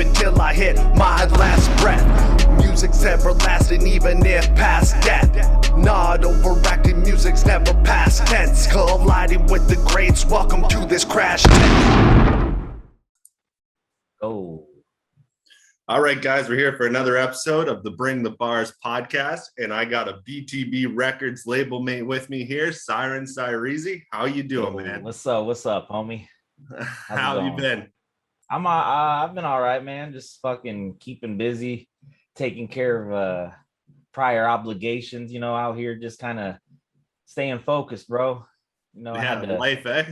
until I hit my last breath. Music's everlasting even if past death. Not overacting, music's never past tense. Colliding with the greats, welcome to this crash test. Oh. All right, guys, we're here for another episode of the Bring the Bars podcast, and I got a BTB Records label mate with me here, Siren Sirezze. How you doing, man? What's up, homie? How have you been? I've been all right, man. Just fucking keeping busy, taking care of prior obligations, out here, just kind of staying focused, bro. I had to, life, eh?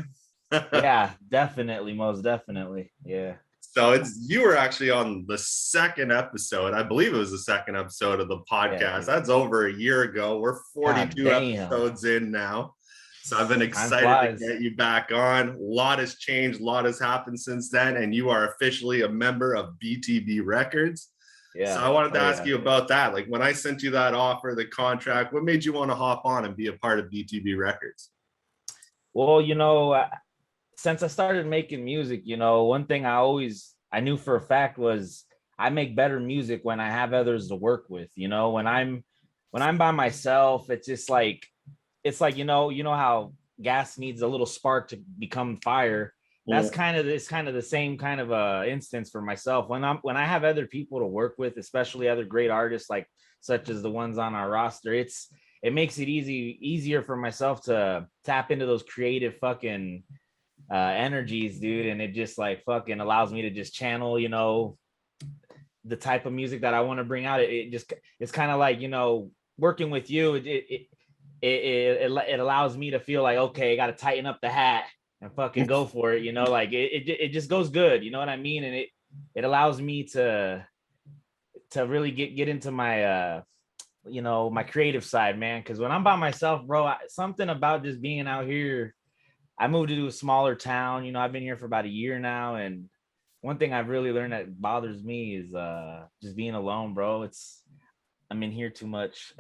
Yeah, definitely, most definitely. Yeah. So you were actually on the second episode. I believe it was the second episode of the podcast. Yeah. That's over a year ago. We're 42 episodes in now. So I've been excited to get you back on. A lot has changed. A lot has happened since then. And you are officially a member of BTB Records. Yeah. So I wanted to ask you about that. Like when I sent you that offer, the contract, what made you want to hop on and be a part of BTB Records? Well, since I started making music, one thing I knew for a fact was I make better music when I have others to work with. When I'm by myself, it's just like, how gas needs a little spark to become fire. That's kind of the same kind of instance for myself. When I have other people to work with, especially other great artists such as the ones on our roster, it makes it easier for myself to tap into those creative fucking energies, dude, and it just like fucking allows me to just channel the type of music that I want to bring out. It's kind of like working with you, it allows me to feel like, okay, I got to tighten up the hat and fucking go for it, like it just goes good, you know what I mean? And it allows me to really get into my my creative side, man, because when I'm by myself, bro, something about just being out here. I moved to a smaller town. I've been here for about a year now. And one thing I've really learned that bothers me is just being alone, bro. I'm in here too much.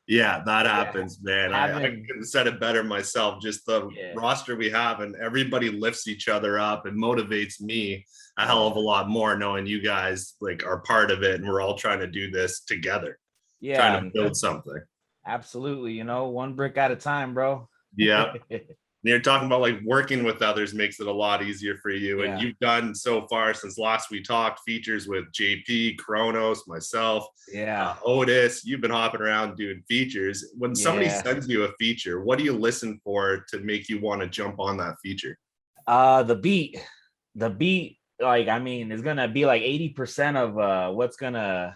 Yeah, that happens, man. I couldn't have said it better myself. Just the roster we have, and everybody lifts each other up and motivates me a hell of a lot more knowing you guys are part of it and we're all trying to do this together. Yeah. Trying to build something. Absolutely. One brick at a time, bro. Yeah. You're talking about working with others makes it a lot easier for you. And you've done so far since last we talked features with JP, Kronos, myself, Otis. You've been hopping around doing features. When somebody sends you a feature, what do you listen for to make you want to jump on that feature? The beat, is gonna be 80% of what's gonna,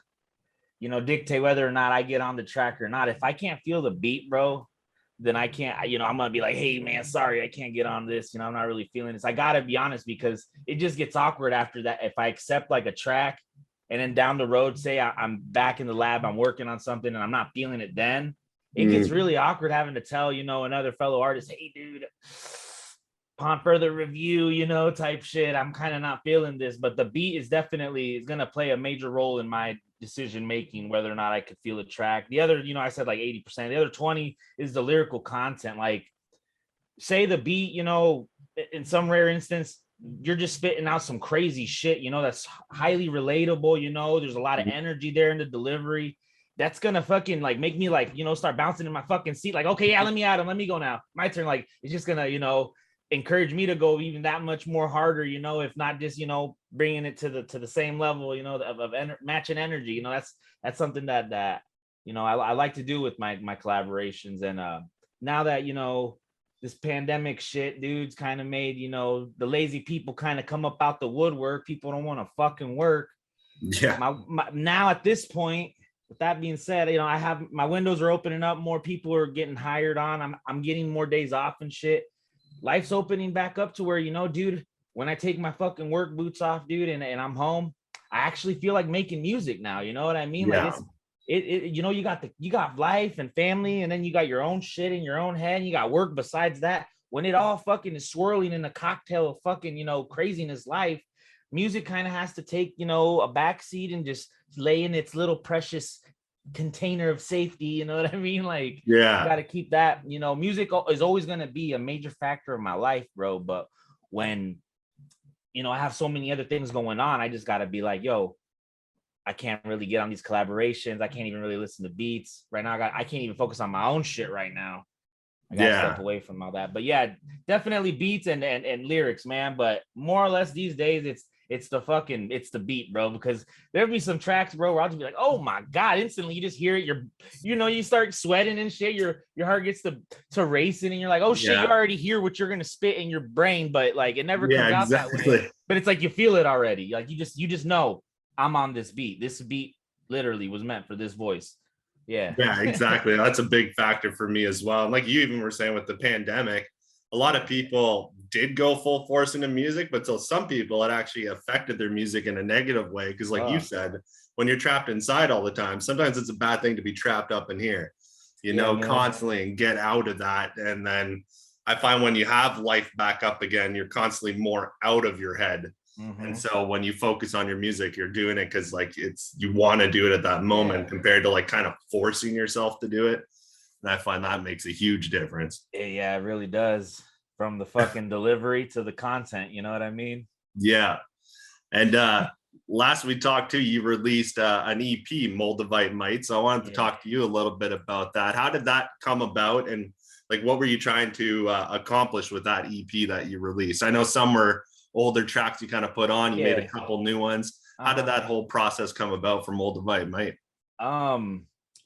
dictate whether or not I get on the track or not. If I can't feel the beat, bro, then I can't, I'm gonna be like, hey man, sorry, I can't get on this. I'm not really feeling this. I gotta be honest, because it just gets awkward after that. If I accept a track and then down the road, say I'm back in the lab, I'm working on something and I'm not feeling it, then it gets really awkward having to tell, another fellow artist, hey dude, upon further review, type shit, I'm kind of not feeling this. But the beat is gonna play a major role in my decision making, whether or not I could feel the track. The other, I said 80%. The other 20 is the lyrical content. Say the beat, in some rare instance, you're just spitting out some crazy shit, that's highly relatable. There's a lot of energy there in the delivery. That's gonna fucking make me start bouncing in my fucking seat. Okay, yeah, let me at him. Let me go now. My turn. It's just gonna, encourage me to go even that much more harder, if not just, bringing it to the same level, of matching energy. That's something that I like to do with my collaborations. And now that this pandemic shit, dudes, kind of made the lazy people kind of come up out the woodwork. People don't want to fucking work. Yeah. Now at this point, with that being said, I have my windows are opening up. More people are getting hired on. I'm getting more days off and shit. Life's opening back up to where, dude, when I take my fucking work boots off, dude, and I'm home, I actually feel like making music now. You know what I mean? Yeah. You got life and family, and then you got your own shit in your own head. And you got work besides that. When it all fucking is swirling in a cocktail of fucking, craziness life, music kind of has to take, a backseat and just lay in its little precious container of safety. You know what I mean? You got to keep that, music is always going to be a major factor of my life, bro. But when I have so many other things going on. I just got to be like, yo, I can't really get on these collaborations. I can't even really listen to beats right now. I can't even focus on my own shit right now. I gotta step away from all that. But yeah, definitely beats and lyrics, man. But more or less these days, it's the beat, bro. Because there'll be some tracks, bro, where I'll just be like, oh my god, instantly you just hear it. You start sweating and shit. Your heart gets to racing, and you're like, oh shit, you already hear what you're gonna spit in your brain, but like it never comes out that way. But it's like you feel it already. Like you just know I'm on this beat. This beat literally was meant for this voice. Yeah, exactly. That's a big factor for me as well. And like you even were saying with the pandemic, a lot of people did go full force into music, but to some people it actually affected their music in a negative way. Because like you said, when you're trapped inside all the time, sometimes it's a bad thing to be trapped up in here, constantly, and get out of that. And then I find when you have life back up again, you're constantly more out of your head. Mm-hmm. And so when you focus on your music, you're doing it because like you want to do it at that moment compared to like kind of forcing yourself to do it. And I find that makes a huge difference. Yeah, it really does. From the fucking delivery to the content, you know what I mean? Yeah. And last we talked to, you released an EP, Moldavite Might. So I wanted to talk to you a little bit about that. How did that come about? And like, what were you trying to accomplish with that EP that you released? I know some were older tracks you kind of put on, you made a couple new ones. How did that whole process come about for Moldavite Might?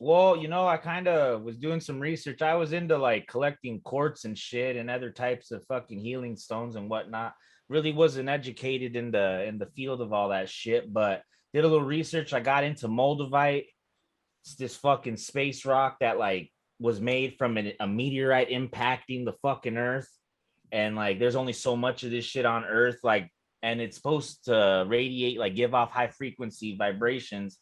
Well, I kind of was doing some research. I was into like collecting quartz and shit and other types of fucking healing stones and whatnot. Really wasn't educated in the field of all that shit, but did a little research. I got into Moldavite. It's this fucking space rock that like was made from a meteorite impacting the fucking earth. And like there's only so much of this shit on earth, like, and it's supposed to radiate, like give off high frequency vibrations.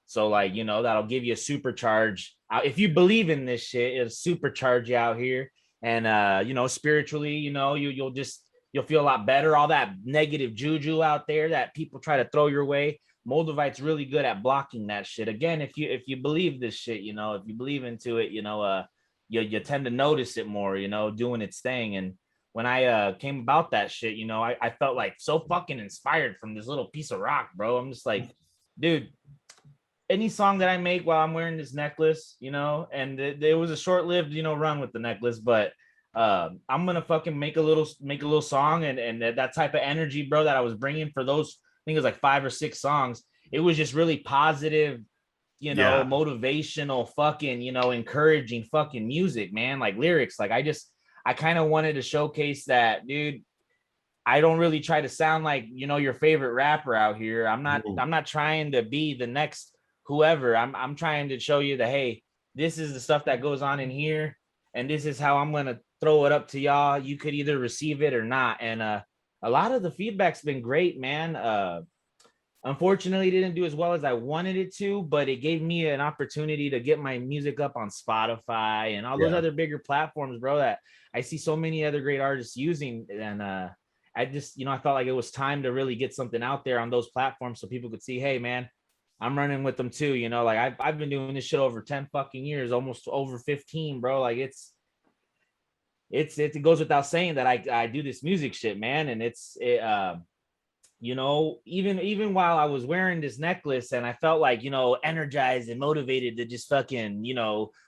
So like, that'll give you a supercharge. If you believe in this shit, it'll supercharge you out here. And spiritually, you'll feel a lot better. All that negative juju out there that people try to throw your way, Moldavite's really good at blocking that shit. Again, if you believe this shit, if you believe into it, you tend to notice it more, doing its thing. And when I came about that shit, I felt like so fucking inspired from this little piece of rock, bro. I'm just like, dude, any song that I make while I'm wearing this necklace, and it was a short-lived, run with the necklace, but I'm gonna fucking make a little song, and that type of energy, bro, that I was bringing for those, I think it was like 5 or 6 songs. It was just really positive, motivational, fucking, encouraging fucking music, man. Like lyrics, like I kind of wanted to showcase that, dude. I don't really try to sound like, your favorite rapper out here. I'm not trying to be the next whoever. I'm trying to show you that, hey, this is the stuff that goes on in here, and this is how I'm going to throw it up to y'all. You could either receive it or not. And a lot of the feedback's been great, man. Unfortunately, it didn't do as well as I wanted it to, but it gave me an opportunity to get my music up on Spotify and all those other bigger platforms, bro, that I see so many other great artists using. And I just, I felt like it was time to really get something out there on those platforms so people could see, hey, man, I'm running with them too. Like I've been doing this shit over 10 fucking years, almost over 15, bro. Like it goes without saying that I do this music shit, man. And even while I was wearing this necklace and I felt like, energized and motivated to just fucking,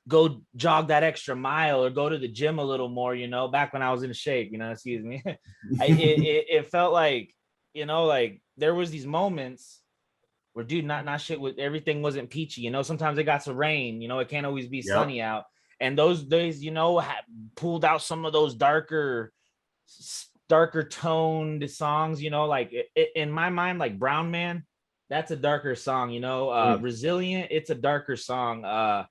go jog that extra mile or go to the gym a little more, back when I was in shape, excuse me. It felt like, like there was these moments where, dude, not shit with everything wasn't peachy, sometimes it got to rain, it can't always be sunny out. And those days, pulled out some of those darker toned songs, like in my mind, like Brown Man, that's a darker song, Resilient, it's a darker song.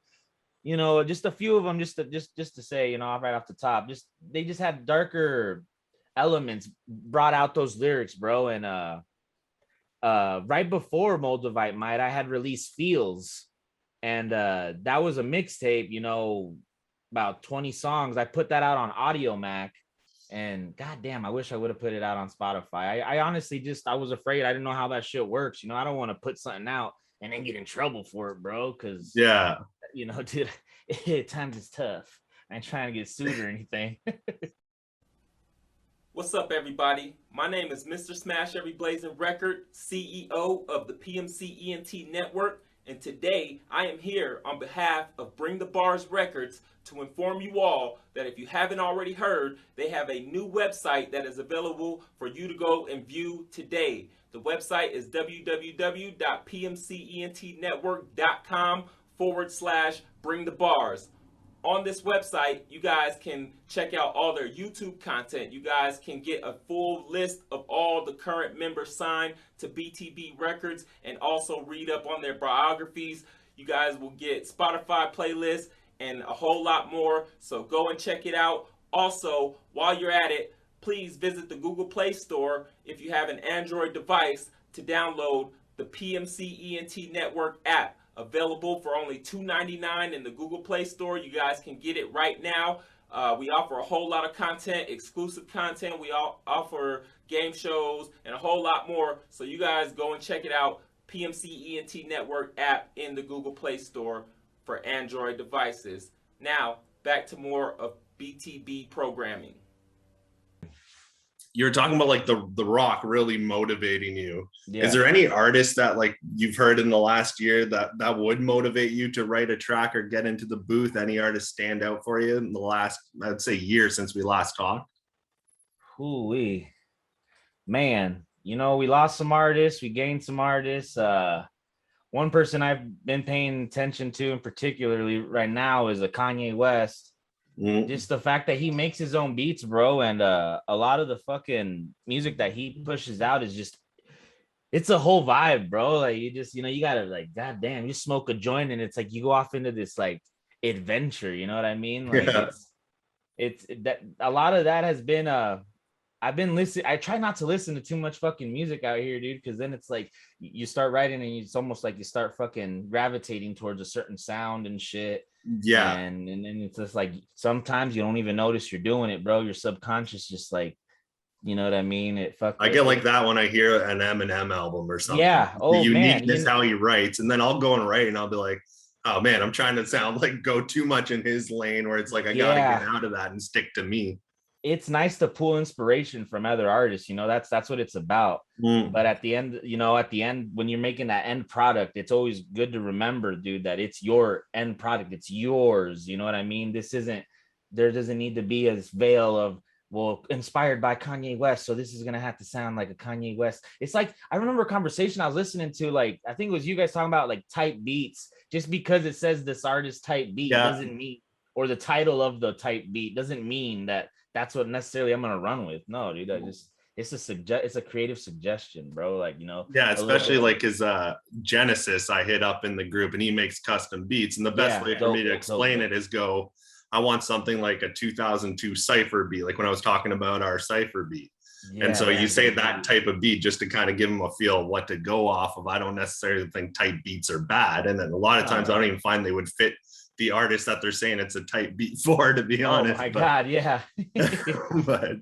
Just a few of them, just to say, right off the top, they just had darker elements, brought out those lyrics, bro. And right before Moldavite Might, I had released Feels, and that was a mixtape, about 20 songs. I put that out on Audio Mac. And goddamn, I wish I would have put it out on Spotify. I honestly I was afraid. I didn't know how that shit works. I don't want to put something out and then get in trouble for it, bro. Cause dude, times is tough. I ain't trying to get sued or anything. What's up, everybody? My name is Mr. Smash Every Blazing Record, CEO of the PMCENT Network, and today I am here on behalf of BringTheBars Records to inform you all that if you haven't already heard, they have a new website that is available for you to go and view today. The website is www.pmcentnetwork.com/BringTheBars. On this website, you guys can check out all their YouTube content. You guys can get a full list of all the current members signed to BTB Records and also read up on their biographies. You guys will get Spotify playlists and a whole lot more. So go and check it out. Also, while you're at it, please visit the Google Play Store if you have an Android device to download the PMCENT Network app. Available for only $2.99 in the Google Play Store. You guys can get it right now. We offer a whole lot of content, exclusive content. We offer game shows and a whole lot more. So you guys go and check it out. PMCENT Network app in the Google Play Store for Android devices. Now, back to more of BTB programming. You're talking about like the rock really motivating you. Yeah. Is there any artist that like you've heard in the last year that would motivate you to write a track or get into the booth? Any artists stand out for you in the last, I'd say, year since we last talked? Ooh-wee. Man, we lost some artists, we gained some artists. One person I've been paying attention to in particularly right now is a Kanye West. Just the fact that he makes his own beats, bro, and a lot of the fucking music that he pushes out is just, it's a whole vibe, bro. Like you just, you gotta like, goddamn, you smoke a joint and it's like you go off into this like adventure, you know what I mean? Like it's that a lot of that has been I've been listening. I try not to listen to too much fucking music out here, dude, because then it's like you start writing and it's almost like you start fucking gravitating towards a certain sound and shit. Yeah. And then it's just like sometimes you don't even notice you're doing it, bro. Your subconscious just like, you know what I mean? I get like that when I hear an Eminem album or something. Yeah. The uniqueness, how he writes. And then I'll go and write and I'll be like, oh man, I'm trying to sound like go too much in his lane where it's like I gotta get out of that and stick to me. It's nice to pull inspiration from other artists, that's what it's about. But at the end, when you're making that end product, it's always good to remember, dude, that it's your end product. It's yours. You know what I mean? There doesn't need to be a veil of, well, inspired by Kanye West, so this is going to have to sound like a Kanye West. It's like, I remember a conversation I was listening to, like, I think it was you guys talking about like type beats. Just because it says this artist type beat doesn't mean, or the title of the type beat doesn't mean that that's what necessarily I'm gonna run with. No, dude, it's a creative suggestion, bro. Like, yeah, especially like his Genesis I hit up in the group and he makes custom beats. And the best way for me to explain it is I want something like a 2002 cypher beat, like when I was talking about our cypher beat. And so you say that type of beat just to kind of give them a feel of what to go off of. I don't necessarily think type beats are bad. And then a lot of times I don't even find they would fit the artist that they're saying it's a type beat for, to be honest. Oh my God, yeah. But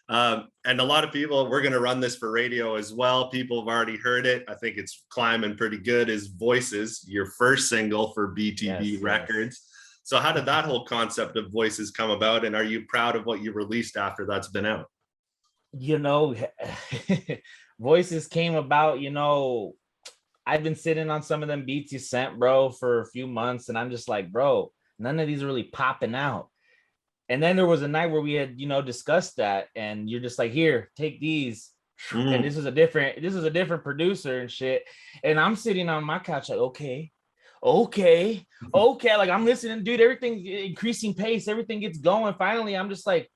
and a lot of people, we're going to run this for radio as well. People have already heard it. I think it's climbing pretty good. Is Voices, your first single for BTB Records. So how did that whole concept of Voices come about? And are you proud of what you released after that's been out? Voices came about, I've been sitting on some of them beats you sent, bro, for a few months. And I'm just like, bro, none of these are really popping out. And then there was a night where we had, discussed that. And you're just like, here, take these. And this is a different producer and shit. And I'm sitting on my couch like, okay. Like I'm listening, dude, everything's increasing pace. Everything gets going. Finally, I'm just like,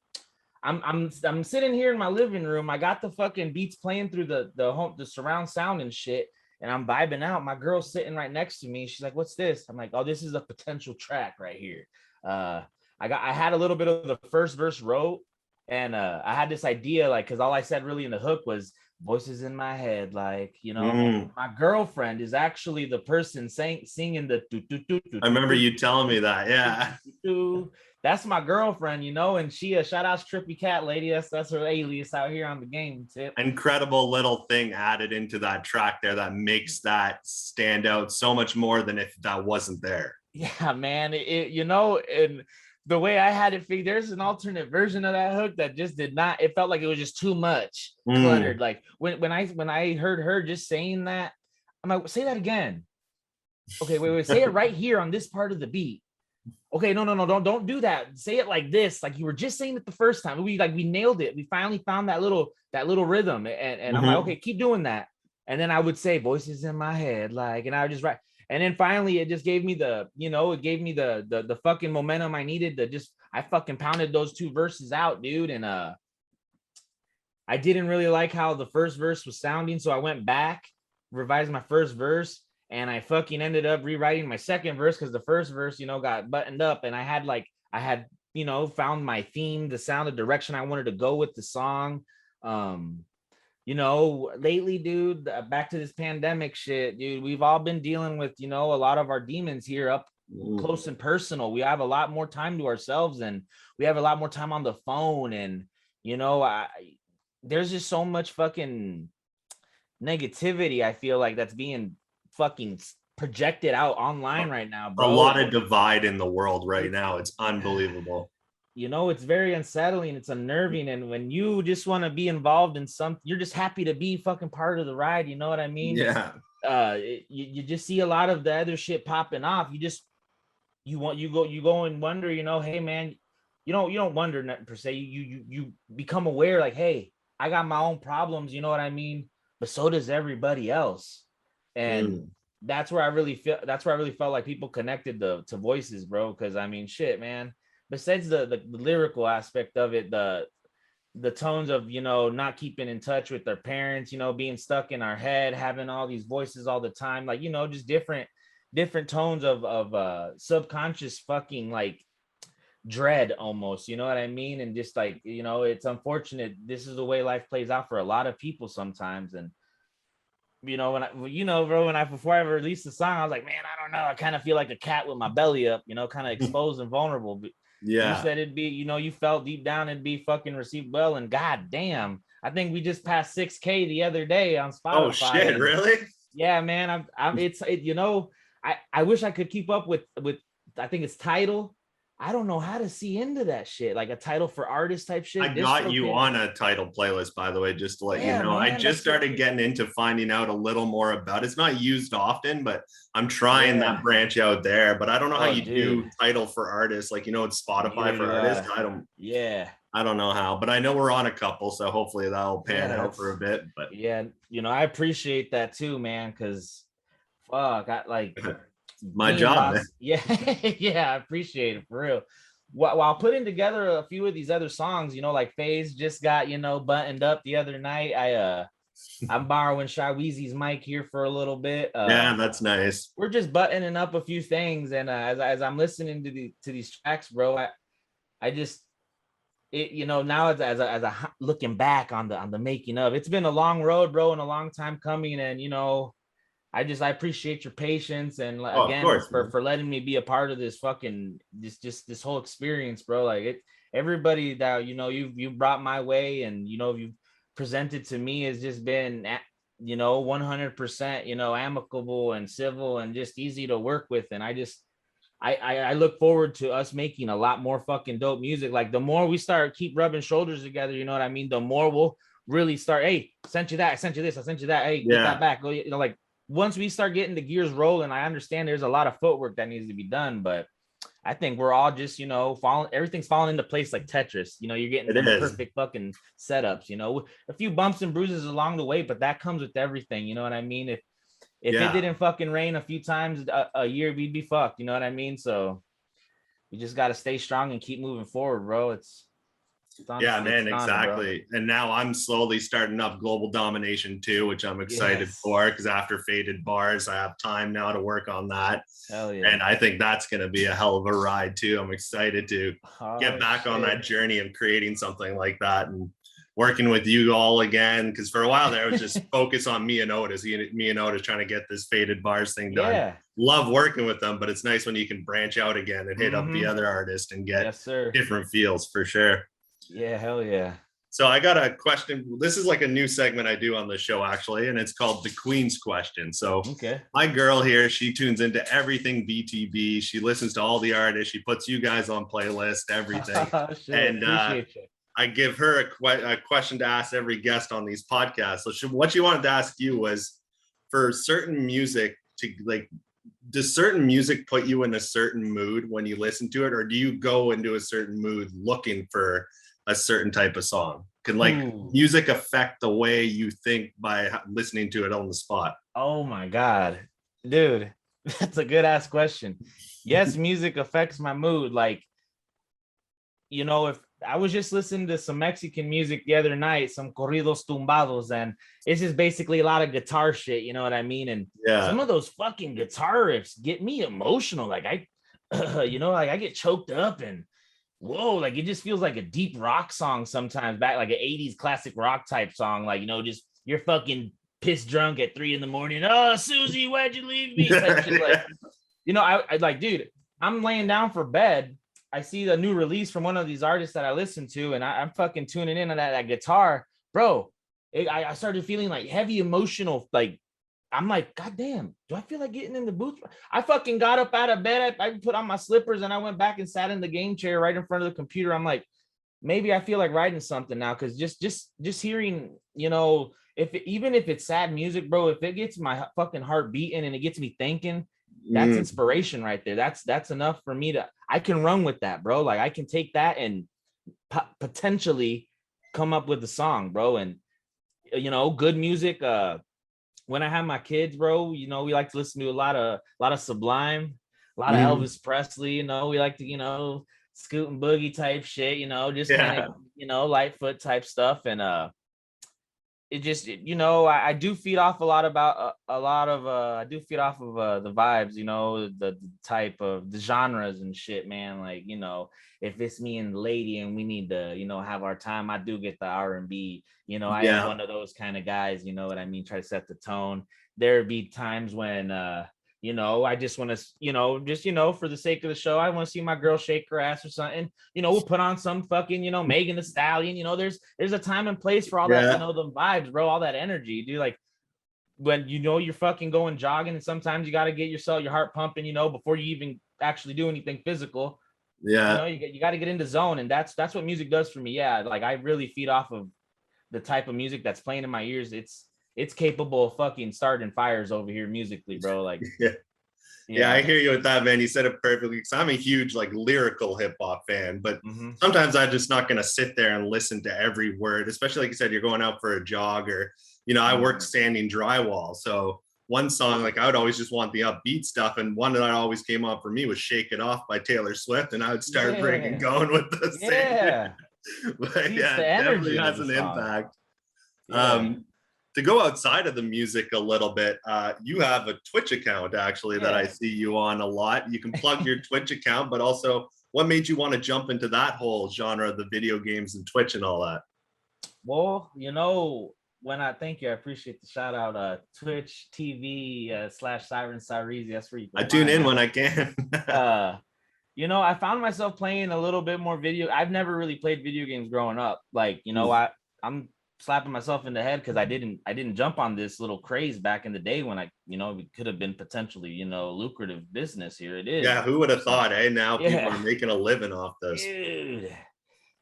I'm sitting here in my living room. I got the fucking beats playing through the surround sound and shit. And I'm vibing out. My girl's sitting right next to me. She's like, what's this? I'm like, oh, this is a potential track right here. I had a little bit of the first verse wrote, and I had this idea, like, because all I said really in the hook was voices in my head, like, my girlfriend is actually the person singing the I remember you telling me that. Yeah. That's my girlfriend, and she shout out Trippy Cat Lady. That's her alias out here on the game tip. Incredible little thing added into that track there that makes that stand out so much more than if that wasn't there. Yeah, man. And the way I had it figured, there's an alternate version of that hook that just did not. It felt like it was just too much cluttered. Like when I heard her just saying that, I'm like, say that again. Okay, wait, say it right here on this part of the beat. Okay, no, don't do that. Say it like this, like you were just saying it the first time. We nailed it. We finally found that little rhythm, and I'm like, okay, keep doing that. And then I would say voices in my head, like, and I would just write. And then finally, it just gave me the fucking momentum I needed to just. I fucking pounded those 2 verses out, dude, and I didn't really like how the first verse was sounding, so I went back, revised my first verse. And I fucking ended up rewriting my second verse because the first verse, got buttoned up. And I had found my theme, the sound, the direction I wanted to go with the song. Lately, dude, back to this pandemic shit, dude, we've all been dealing with, a lot of our demons here up close and personal. We have a lot more time to ourselves and we have a lot more time on the phone. And, there's just so much fucking negativity, I feel like, that's being fucking projected out online right now, bro. A lot of divide in the world right now. It's unbelievable. It's very unsettling. It's unnerving. And when you just want to be involved in something, you're just happy to be fucking part of the ride. You know what I mean? Yeah. You just see a lot of the other shit popping off. You go and wonder, hey man, you don't wonder per se. You become aware, like, hey, I got my own problems. You know what I mean? But so does everybody else. And that's where I really felt like people connected to voices, bro. Because I mean, shit, man. Besides the lyrical aspect of it, the tones of not keeping in touch with their parents, being stuck in our head, having all these voices all the time, like just different tones of subconscious fucking like dread almost. You know what I mean? And just like it's unfortunate. This is the way life plays out for a lot of people sometimes, and. Before I ever released the song, I was like, man, I don't know. I kind of feel like a cat with my belly up, kind of exposed and vulnerable. But yeah, you said it'd be, you felt deep down it'd be fucking received well. And god damn, I think we just passed 6K the other day on Spotify. Oh shit, really? Yeah, man. I wish I could keep up with I think it's Tidal. I don't know how to see into that shit, like a Tidal for artists type shit. I got you on a Tidal playlist, by the way, just to let you know. Man, I just started getting into finding out a little more about it. It's not used often, but I'm trying that branch out there. But I don't know how you do Tidal for artists. Like, it's Spotify for artists. I don't know how, but I know we're on a couple, so hopefully that'll pan out for a bit. But I appreciate that too, man, because fuck, I like my job. Yeah, I appreciate it for real. While putting together a few of these other songs, like Phase just got buttoned up the other night. I'm borrowing Shy Weezy's mic here for a little bit. Yeah, that's nice. We're just buttoning up a few things, and as I'm listening to these tracks, bro, I just now as a looking back on the making of, it's been a long road, bro, and a long time coming, and I appreciate your patience and again for letting me be a part of this fucking this whole experience, bro. Like everybody that you brought my way and you've presented to me has just been 100% amicable and civil and just easy to work with. And I look forward to us making a lot more fucking dope music. Like the more we keep rubbing shoulders together, you know what I mean, the more we'll really start, hey, sent you that, I sent you this, I sent you that, hey, get that back. Like once we start getting the gears rolling, I understand there's a lot of footwork that needs to be done, but I think we're all just, everything's falling into place like Tetris. You're getting the perfect fucking setups, a few bumps and bruises along the way, but that comes with everything. You know what I mean? If it didn't fucking rain a few times a year, we'd be fucked. You know what I mean? So we just got to stay strong and keep moving forward, bro. Exactly. And now I'm slowly starting up Global Domination too, which I'm excited for, because after Faded Bars, I have time now to work on that. Hell yeah. And I think that's going to be a hell of a ride too. I'm excited to get back on that journey of creating something like that and working with you all again. Because for a while there, I was just focused on me and Otis trying to get this Faded Bars thing done. Yeah. Love working with them, but it's nice when you can branch out again and hit up the other artist and get different feels for sure. Yeah, hell yeah. So I got a question. This is like a new segment I do on the show, actually, and it's called the Queen's Question. So my girl here, she tunes into everything BTB. She listens to all the artists. She puts you guys on playlist, everything. And I give her a question to ask every guest on these podcasts. So what she wanted to ask you was, for certain music, to like, does certain music put you in a certain mood when you listen to it, or do you go into a certain mood looking for a certain type of song? Can like music affect the way you think by listening to it on the spot? Oh my God, dude, that's a good ass question. Yes, music affects my mood. Like, you know, if I was just listening to some Mexican music the other night, some corridos tumbados, and it's just basically a lot of guitar shit, you know what I mean? And some of those fucking guitar riffs get me emotional. Like you know, like I get choked up and whoa, like it just feels like a deep rock song sometimes, back like an 80s classic rock type song. Like, you know, just you're fucking pissed drunk at 3 a.m. Oh, Susie, why'd you leave me? Type shit. Like, you know, I like, dude, I'm laying down for bed. I see the new release from one of these artists that I listen to, and I'm fucking tuning in on that guitar, bro. I started feeling like heavy emotional. Like, I'm like, God damn, do I feel like getting in the booth? I fucking got up out of bed. I put on my slippers and I went back and sat in the game chair right in front of the computer. I'm like, maybe I feel like writing something now. Cause just hearing, you know, even if it's sad music, bro, if it gets my fucking heart beating and it gets me thinking, that's inspiration right there. That's enough for me I can run with that, bro. Like I can take that and potentially come up with a song, bro. And, you know, good music, when I have my kids, bro, you know, we like to listen to a lot of Sublime, a lot of Elvis Presley, you know, we like to, you know, scoot and boogie type shit, you know, just kind of, you know, Lightfoot type stuff. And it just, you know, I do feed off I do feed off of the vibes, you know, the type of the genres and shit, man. Like, you know, if it's me and the lady and we need to, you know, have our time, I do get the R&B, you know, I am one of those kind of guys, you know what I mean? Try to set the tone. There be times when, you know, I just want to, you know, just, you know, for the sake of the show, I want to see my girl shake her ass or something. You know, we'll put on some fucking, you know, Megan Thee Stallion. You know, there's a time and place for all that, you know, the vibes, bro, all that energy, dude. Like when, you know, you're fucking going jogging and sometimes you got to get your heart pumping, you know, before you even actually do anything physical. You know, you got to get into zone. And that's what music does for me. Yeah. Like I really feed off of the type of music that's playing in my ears. It's capable of fucking starting fires over here musically, bro. Like, yeah, I hear you with that, man. You said it perfectly. Because I'm a huge like lyrical hip hop fan, but sometimes I'm just not gonna sit there and listen to every word. Especially like you said, you're going out for a jog, or you know, I work standing drywall, so one song like I would always just want the upbeat stuff, and one that always came on for me was "Shake It Off" by Taylor Swift, and I would start breaking going with the same. But yeah, it definitely has an impact. To go outside of the music a little bit, you have a Twitch account actually that I see you on a lot. You can plug your Twitch account, but also what made you want to jump into that whole genre of the video games and Twitch and all that? Well, you know, thank you, I appreciate the shout out. Twitch TV / Siren Sirezze. That's where you I tune in when I can. You know, I found myself playing a little bit more I've never really played video games growing up. Like, you know, I'm slapping myself in the head because I didn't jump on this little craze back in the day when you know, it could have been potentially, you know, lucrative business. Here it is. Yeah, who would have thought, now people are making a living off this. Dude,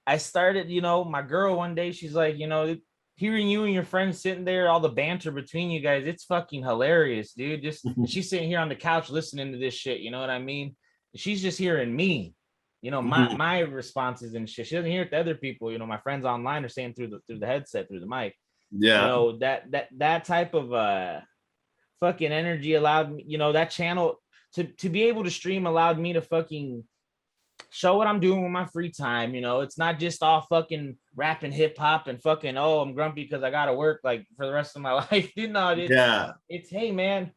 I started, you know, my girl one day, she's like, you know, hearing you and your friends sitting there, all the banter between you guys, it's fucking hilarious, dude. Just she's sitting here on the couch listening to this shit, you know what I mean? She's just hearing me. You know, my responses and shit. She doesn't hear it to other people. You know, my friends online are saying through the headset, through the mic. Yeah. You know, that type of fucking energy allowed me, you know, that channel to be able to stream allowed me to fucking show what I'm doing with my free time. You know, it's not just all fucking rapping hip hop and fucking, oh, I'm grumpy because I gotta work like for the rest of my life. You know, it's hey man.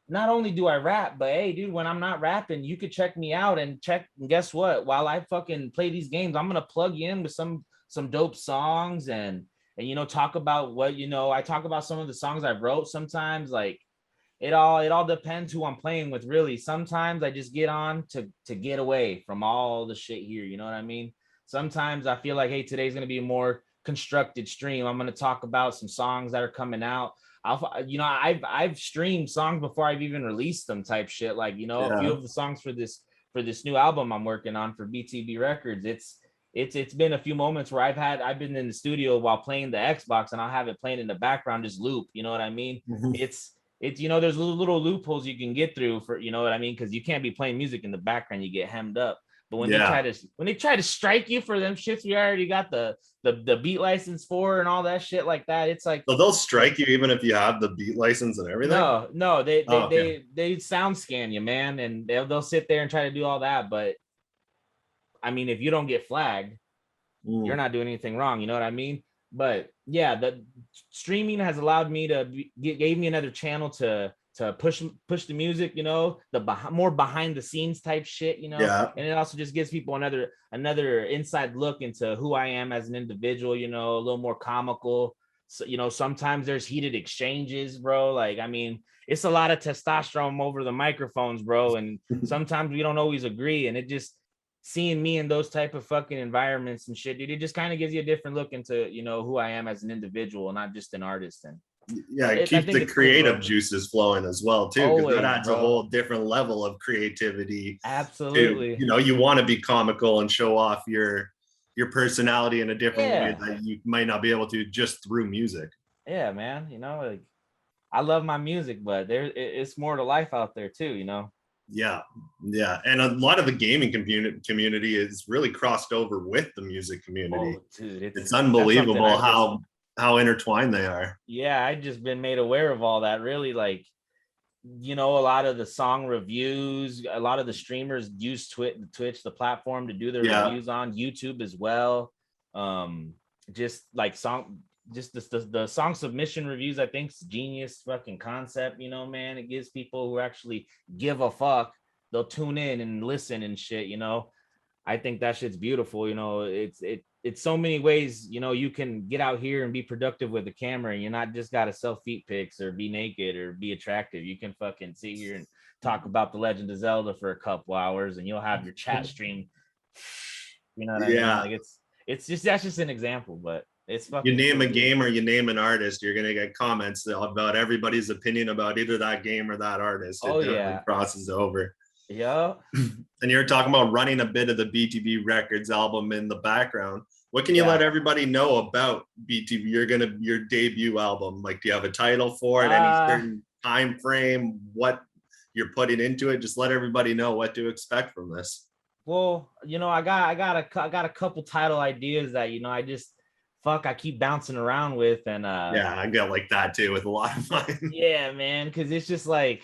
Not only do I rap, but hey, dude, when I'm not rapping, you could check me out and guess what? While I fucking play these games, I'm gonna plug you in with some dope songs and you know, talk about what, you know, I talk about some of the songs I wrote sometimes. Like it all depends who I'm playing with, really. Sometimes I just get on to get away from all the shit here, you know what I mean? Sometimes I feel like, hey, today's gonna be more constructed stream. I'm going to talk about some songs that are coming out. I've streamed songs before I've even released them, type shit. Like, a few of the songs for this new album I'm working on for BTB Records. It's been a few moments where I've been in the studio while playing the Xbox, and I'll have it playing in the background, just loop. You know what I mean? Mm-hmm. It's there's little loopholes you can get through for, you know what I mean? Because you can't be playing music in the background, you get hemmed up. But when they try to strike you for them shits, we already got the beat license for and all that shit like that. It's like, so they'll strike you even if you have the beat license and everything. No, they sound scan you, man, and they'll sit there and try to do all that. But I mean, if you don't get flagged, you're not doing anything wrong. You know what I mean? But yeah, the streaming has allowed me gave me another channel to push the music, the more behind the scenes type shit, and it also just gives people another inside look into who I am as an individual, a little more comical. So, sometimes there's heated exchanges, bro. Like, I mean, it's a lot of testosterone over the microphones, bro. And sometimes we don't always agree. And it just, seeing me in those type of fucking environments and shit, dude, it just kind of gives you a different look into, who I am as an individual, not just an artist. And it keeps the creative juices flowing as well too, because that adds a whole different level of creativity. Absolutely. You want to be comical and show off your personality in a different way that you might not be able to just through music. Yeah, man. Like, I love my music, but it's more to life out there too, Yeah. And a lot of the gaming community is really crossed over with the music community. Dude, it's unbelievable how intertwined they are. Yeah, I just been made aware of all that. Really, like, a lot of the song reviews, a lot of the streamers use Twitch, the platform, to do their reviews on YouTube as well. Just like the song submission reviews, I think, is genius fucking concept. Man, it gives people who actually give a fuck, they'll tune in and listen and shit. I think that shit's beautiful. It's so many ways, you can get out here and be productive with the camera, and you're not just got to sell feet pics or be naked or be attractive. You can fucking sit here and talk about The Legend of Zelda for a couple hours, and you'll have your chat stream. You know what I mean? Like, it's just, that's just an example, but it's fucking, you name a game or you name an artist, you're gonna get comments about everybody's opinion about either that game or that artist. It crosses over. Yeah. And you're talking about running a bit of the BTB Records album in the background. What can you let everybody know about BTB? Your debut album. Like, do you have a title for it? Any certain time frame? What you're putting into it? Just let everybody know what to expect from this. Well, I got a couple title ideas that I keep bouncing around with, and I got like that too with a lot of mine. Yeah, man, because it's just like,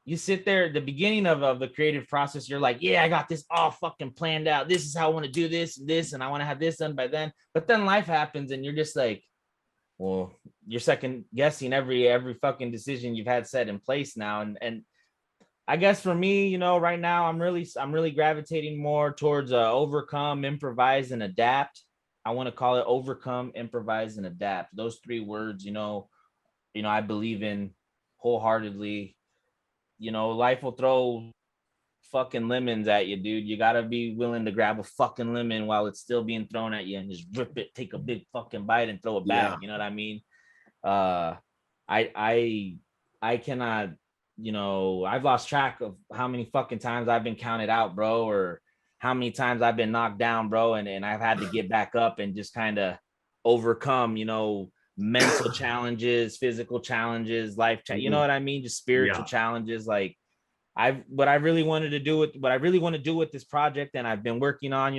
you sit there at the beginning of the creative process, you're like, I got this all fucking planned out. This is how I want to do this, and I want to have this done by then. But then life happens, and you're just like, well, you're second guessing every fucking decision you've had set in place now. And I guess for me, right now, I'm really gravitating more towards overcome, improvise, and adapt. I want to call it overcome, improvise, and adapt. Those three words, I believe in wholeheartedly. Life will throw fucking lemons at you, dude. You gotta be willing to grab a fucking lemon while it's still being thrown at you and just rip it, take a big fucking bite and throw it back. You know what I mean? I cannot, I've lost track of how many fucking times I've been counted out, bro, or how many times I've been knocked down, bro, and I've had to get back up and just kind of overcome, mental challenges, physical challenges, you know what I mean? Just spiritual challenges. Like, what I really want to do with this project, and I've been working on,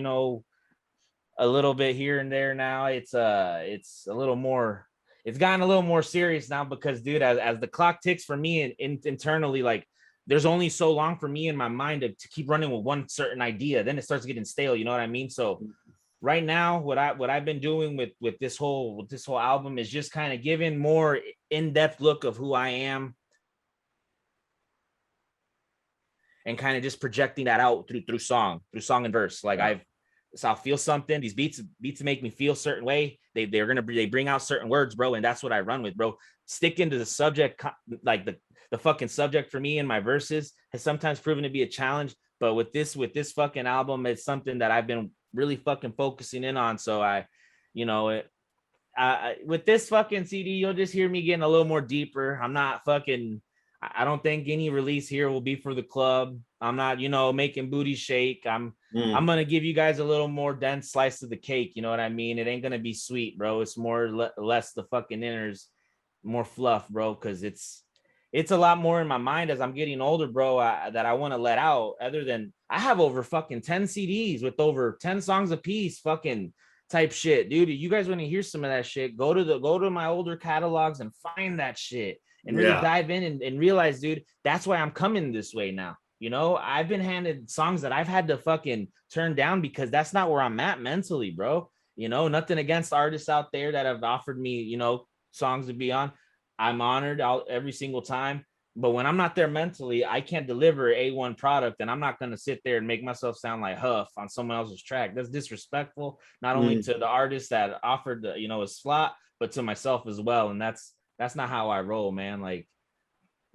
a little bit here and there now. It's a little more, it's gotten a little more serious now because, dude, as the clock ticks for me internally, like, there's only so long for me in my mind to keep running with one certain idea. Then it starts getting stale. You know what I mean? So right now, what I've been doing with this whole album is just kind of giving more in-depth look of who I am, and kind of just projecting that out through song and verse. Like, I'll feel something. These beats make me feel a certain way. They bring out certain words, bro, and that's what I run with, bro. Sticking to the subject, like the fucking subject for me in my verses has sometimes proven to be a challenge. But with this fucking album, it's something that I've been really fucking focusing in on. So with this fucking CD, you'll just hear me getting a little more deeper. I'm not fucking. I don't think any release here will be for the club. I'm not, making booty shake. I'm gonna give you guys a little more dense slice of the cake. You know what I mean? It ain't gonna be sweet, bro. It's more less the fucking inners, more fluff, bro. Because it's a lot more in my mind as I'm getting older, bro. That I want to let out. Other than I have over fucking 10 CDs with over 10 songs a piece, fucking type shit, dude. You guys want to hear some of that shit? Go to my older catalogs and find that shit. And really dive in and realize, dude, that's why I'm coming this way now. I've been handed songs that I've had to fucking turn down because that's not where I'm at mentally, bro. Nothing against artists out there that have offered me, songs to be on. I'm honored every single time. But when I'm not there mentally, I can't deliver A1 product, and I'm not going to sit there and make myself sound like Huff on someone else's track. That's disrespectful, not only to the artist that offered the, a slot, but to myself as well. And that's not how I roll, man. Like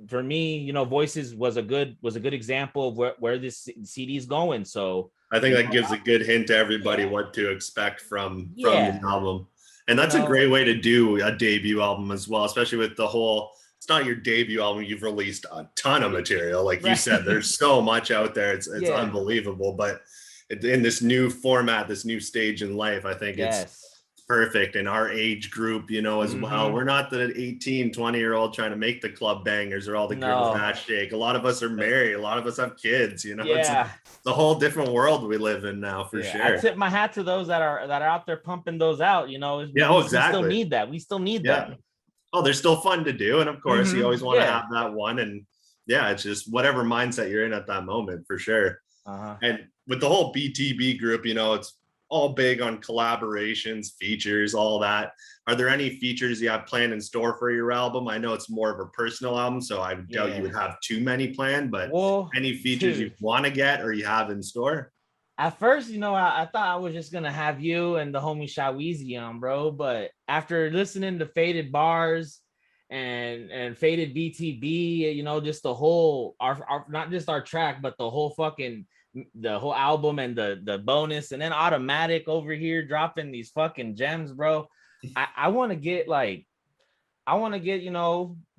for me, Voices was a good example of where this CD is going. So I think that gives a good hint to everybody what to expect from the album. And that's a great way to do a debut album as well, especially with the whole, it's not your debut album. You've released a ton of material. Like you said, there's so much out there. It's unbelievable, but in this new format, this new stage in life, I think it's perfect in our age group, as well. We're not the 18, 20-year-old trying to make the club bangers or all the girls that shake. A lot of us are married. A lot of us have kids, It's a whole different world we live in now, for sure. I tip my hat to those that are out there pumping those out, exactly. We still need that. Oh, they're still fun to do. And of course, you always want to have that one. And it's just whatever mindset you're in at that moment, for sure. And with the whole BTB group, it's all big on collaborations, features, all that. Are there any features you have planned in store for your album? I know it's more of a personal album, so I doubt you would have too many planned, but any features you want to get or you have in store? At first, I thought I was just going to have you and the homie Shaweezy on, bro. But after listening to Faded Bars and Faded BTB, just the whole, our not just our track, but the whole album and the bonus, and then Automatic over here dropping these fucking gems, bro. I want to get the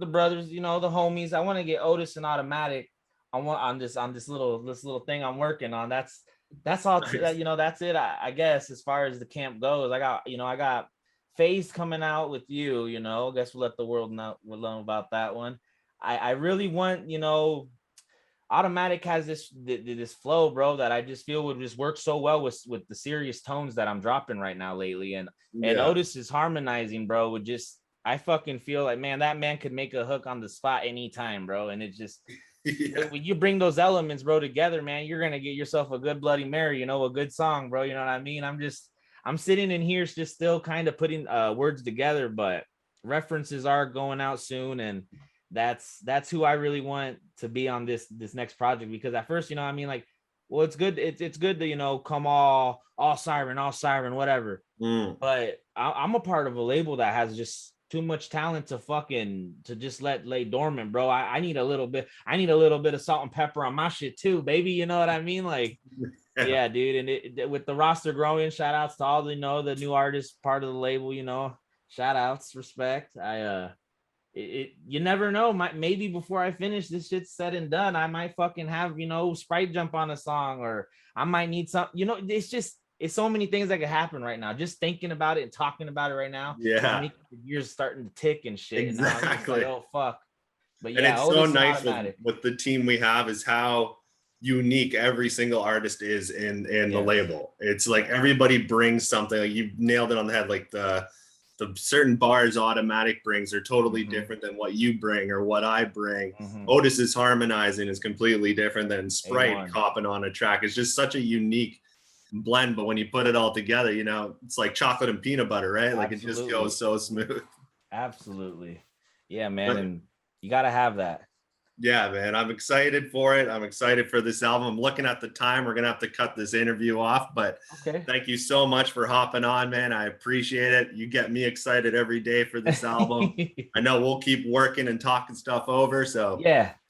brothers, the homies. I want to get Otis and Automatic on this little thing I'm working on. That's all. That's it. I guess as far as the camp goes, I got Phase coming out with you. I guess we'll let the world know about that one. I really want Automatic has this flow, bro, that I just feel would just work so well with the serious tones that I'm dropping right now lately. And Otis is harmonizing, bro, with just, I fucking feel like, man, that man could make a hook on the spot anytime, bro. And it just, when you bring those elements, bro, together, man, you're going to get yourself a good Bloody Mary, a good song, bro. You know what I mean? I'm sitting in here just still kind of putting words together, but references are going out soon. And that's who I really want to be on this next project, because at first, it's good. It's good to, come all Siren, whatever. But I'm a part of a label that has just too much talent to just lay dormant, bro. I need a little bit of salt and pepper on my shit too, baby. You know what I mean? Like, yeah, dude. And with the roster growing, shout outs to all the new artists, part of the label, shout outs, respect. You never know. Maybe before I finish this shit's said and done, I might fucking have, Sprite jump on a song, or I might need some, it's so many things that could happen right now. Just thinking about it and talking about it right now. Yeah. The years starting to tick and shit. Exactly. And oh, fuck. But and it's so nice with the team we have is how unique every single artist is in the label. It's like everybody brings something. Like you nailed it on the head. Like the certain bars Automatic brings are totally different than what you bring or what I bring. Otis is harmonizing is completely different than Sprite copping on a track. It's just such a unique blend, but when you put it all together, it's like chocolate and peanut butter, right? Like it just goes so smooth. Absolutely. Yeah, man. And you got to have that. Yeah, man, I'm excited for it. I'm excited for this album. I'm looking at the time. We're going to have to cut this interview off, but thank you so much for hopping on, man. I appreciate it. You get me excited every day for this album. I know we'll keep working and talking stuff over, so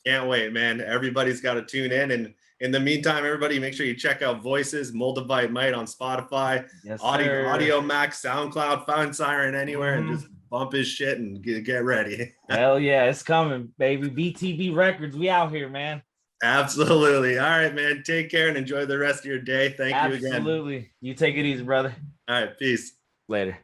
can't wait, man. Everybody's got to tune in. And In the meantime, everybody, make sure you check out Voices, Moldavite Might on Spotify, Yes, Audio Max, SoundCloud, find Siren anywhere, and just bump his shit and get ready. Hell yeah, it's coming, baby. BTB Records, we out here, man. Absolutely. All right, man. Take care and enjoy the rest of your day. Thank you again. Absolutely. You take it easy, brother. All right, peace. Later.